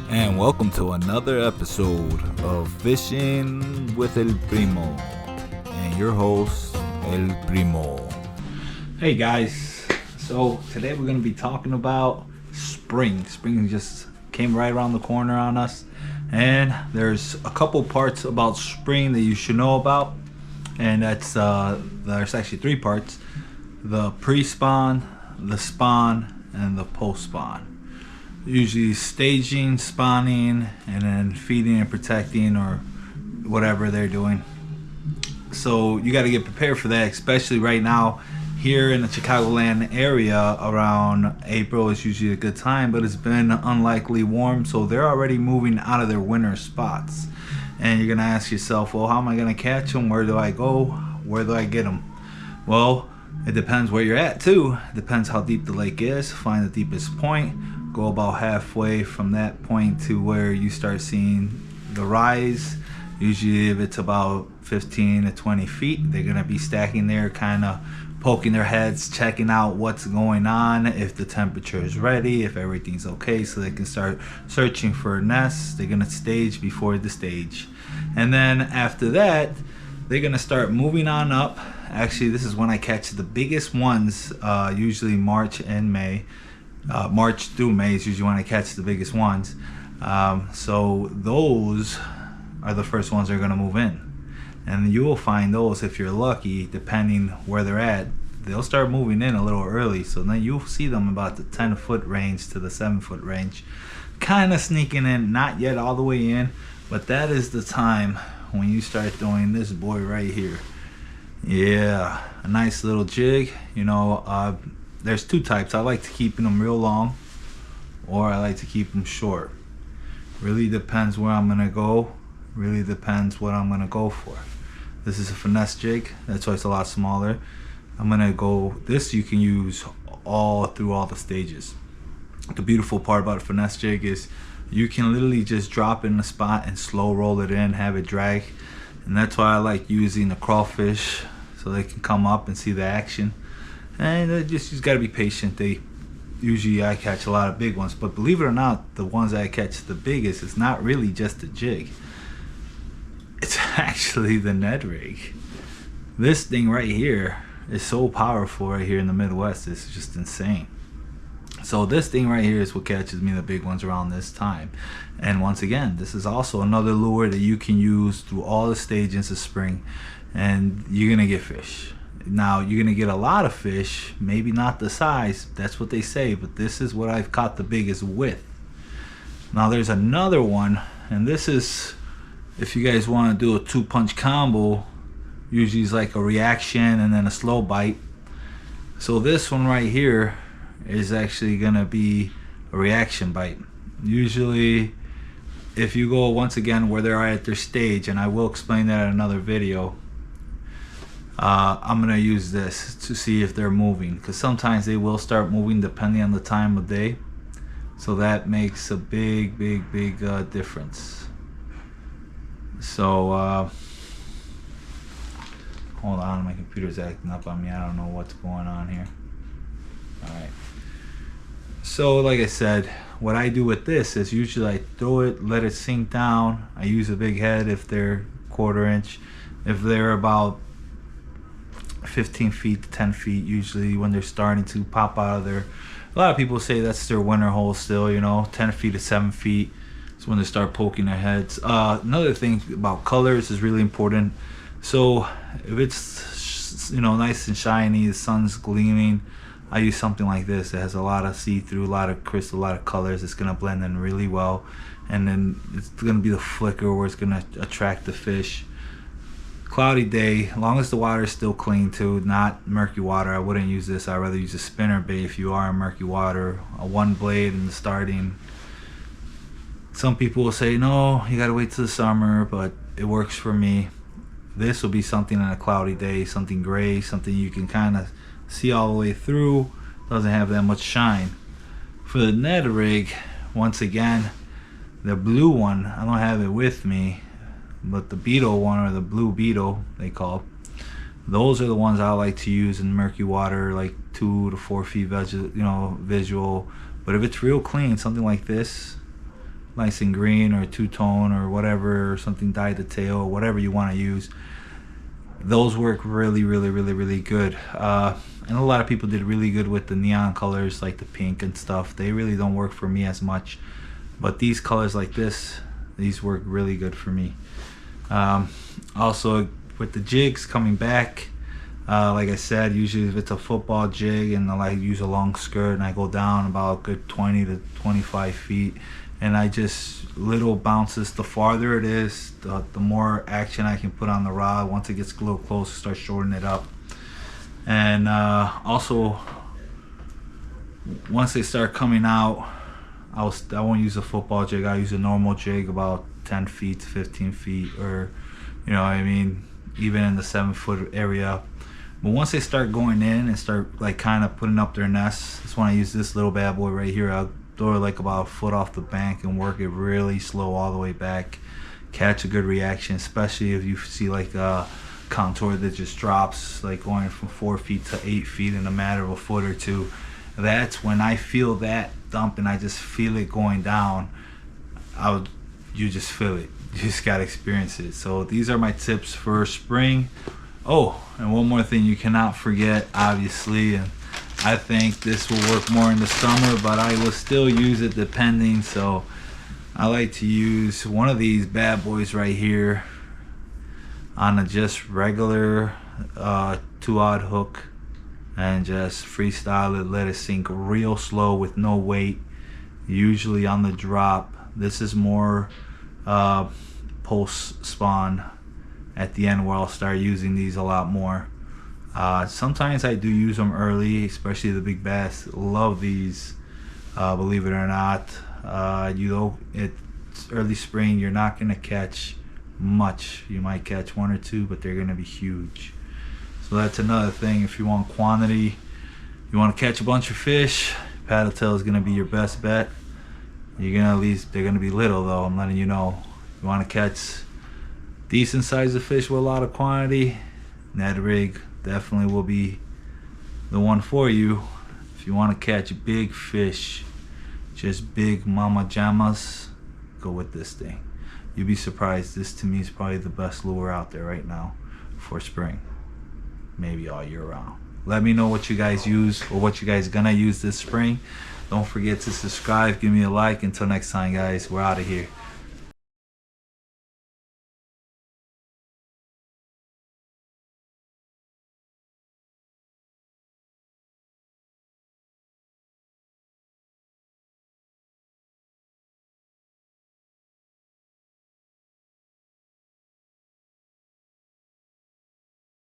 And welcome to another episode of Fishing with El Primo and your host, El Primo. Hey guys, so today we're going to be talking about spring. Spring just came right around the corner on us, and there's a couple parts about spring that you should know about, and that's there's actually three parts: the pre-spawn, the spawn, and the post-spawn. Usually staging, spawning, and then feeding and protecting, or whatever they're doing. So you got to get prepared for that, especially right now here in the Chicagoland area. Around April is usually a good time, but it's been unlikely warm, so they're already moving out of their winter spots. And you're gonna ask yourself, well, how am I gonna catch them? Where do I go? Where do I get them? Well, it depends where you're at too. It depends how deep the lake is. Find the deepest point. Go about halfway from that point to where you start seeing the rise. Usually if it's about 15 to 20 feet, they're gonna be stacking there, kind of poking their heads, checking out what's going on, if the temperature is ready, if everything's okay, so they can start searching for nests. They're gonna stage before the stage, and then after that they're gonna start moving on up. Actually, this is when I catch the biggest ones, usually March and May. March through May is usually when I catch the biggest ones. So those are the first ones that are going to move in. And you will find those, if you're lucky, depending where they're at, they'll start moving in a little early. So then you'll see them about the 10-foot range to the 7-foot range. Kind of sneaking in, not yet all the way in, but that is the time when you start doing this boy right here. Yeah, a nice little jig, there's two types. I like to keep them real long, or I like to keep them short. Really depends where I'm gonna go. Really depends what I'm gonna go for. This is a finesse jig, that's why it's a lot smaller. I'm gonna go, this you can use all through all the stages. The beautiful part about a finesse jig is you can literally just drop it in the spot and slow roll it in, have it drag. And that's why I like using the crawfish, so they can come up and see the action. And you just got to be patient. Usually I catch a lot of big ones, but believe it or not, the ones I catch the biggest, it's not really just the jig. It's actually the Ned rig. This thing right here is so powerful right here in the Midwest. It's just insane. So this thing right here is what catches me the big ones around this time. And once again, this is also another lure that you can use through all the stages of spring, and you're gonna get fish. Now you're gonna get a lot of fish, maybe not the size, that's what they say, but this is what I've caught the biggest with. Now there's another one, and this is, if you guys want to do a 2-punch combo, usually it's like a reaction and then a slow bite. So this one right here is actually gonna be a reaction bite. Usually if you go, once again, where they're at their stage, and I will explain that in another video, I'm gonna use this to see if they're moving, because sometimes they will start moving depending on the time of day. So that makes a big difference. So hold on, my computer's acting up on me. I don't know what's going on here. Alright, so like I said, what I do with this is usually I throw it, let it sink down. I use a big head if they're 1/4 inch. If they're about 15 feet to 10 feet, usually when they're starting to pop out of their, a lot of people say that's their winter hole still, 10 feet to 7 feet is when they start poking their heads. Another thing about colors is really important. So if it's nice and shiny, the sun's gleaming, I use something like this. It has a lot of see-through, a lot of crystal, a lot of colors. It's gonna blend in really well, and then it's gonna be the flicker where it's gonna attract the fish. Cloudy day, as long as the water is still clean too, not murky water, I wouldn't use this. I'd rather use a spinner bait if you are in murky water, a 1 blade in the starting. Some people will say no, you gotta wait till the summer, but it works for me. This will be something on a cloudy day, something gray, something you can kind of see all the way through, doesn't have that much shine. For the Ned rig, once again, the blue one, I don't have it with me, but the beetle one, or the blue beetle they call, those are the ones I like to use in murky water, like 2 to 4 feet visual. But if it's real clean, something like this, nice and green or two-tone or whatever, or something dyed the tail, or whatever you want to use. Those work really, really, really, really good. And a lot of people did really good with the neon colors like the pink and stuff. They really don't work for me as much. But these colors like this, these work really good for me. Also with the jigs coming back, like I said, usually if it's a football jig and I use a long skirt and I go down about a good 20 to 25 feet, and I just little bounces, the farther it is, the more action I can put on the rod. Once it gets a little close, start shortening it up. And also once they start coming out, I won't use a football jig. I use a normal jig about 10 feet to 15 feet, or you know what I mean, even in the 7-foot area. But once they start going in and start like kind of putting up their nests, that's when I use this little bad boy right here. I'll throw it like about a foot off the bank and work it really slow all the way back. Catch a good reaction, especially if you see like a contour that just drops, like going from 4 feet to 8 feet in a matter of a foot or two. That's when I feel that dump and I just feel it going down. You just feel it. You just gotta experience it. So these are my tips for spring. Oh, and one more thing you cannot forget, obviously, and I think this will work more in the summer, but I will still use it depending. So I like to use one of these bad boys right here on a just regular 2-aught hook, and just freestyle it, let it sink real slow with no weight, usually on the drop. This is more post spawn at the end, where I'll start using these a lot more. Sometimes I do use them early, especially the big bass. Love these, believe it or not. It's early spring, you're not gonna catch much. You might catch 1 or 2, but they're gonna be huge. So that's another thing. If you want quantity, you want to catch a bunch of fish, paddle tail is gonna be your best bet. You're gonna, at least they're gonna be little though, I'm letting you know. You want to catch decent size of fish with a lot of quantity, Ned rig definitely will be the one for you. If you want to catch big fish, just big mama jammas, go with this thing. You'd be surprised. This to me is probably the best lure out there right now for spring, maybe all year round. Let me know what you guys use or what you guys gonna use this spring. Don't forget to subscribe, give me a like. Until next time guys, we're out of here.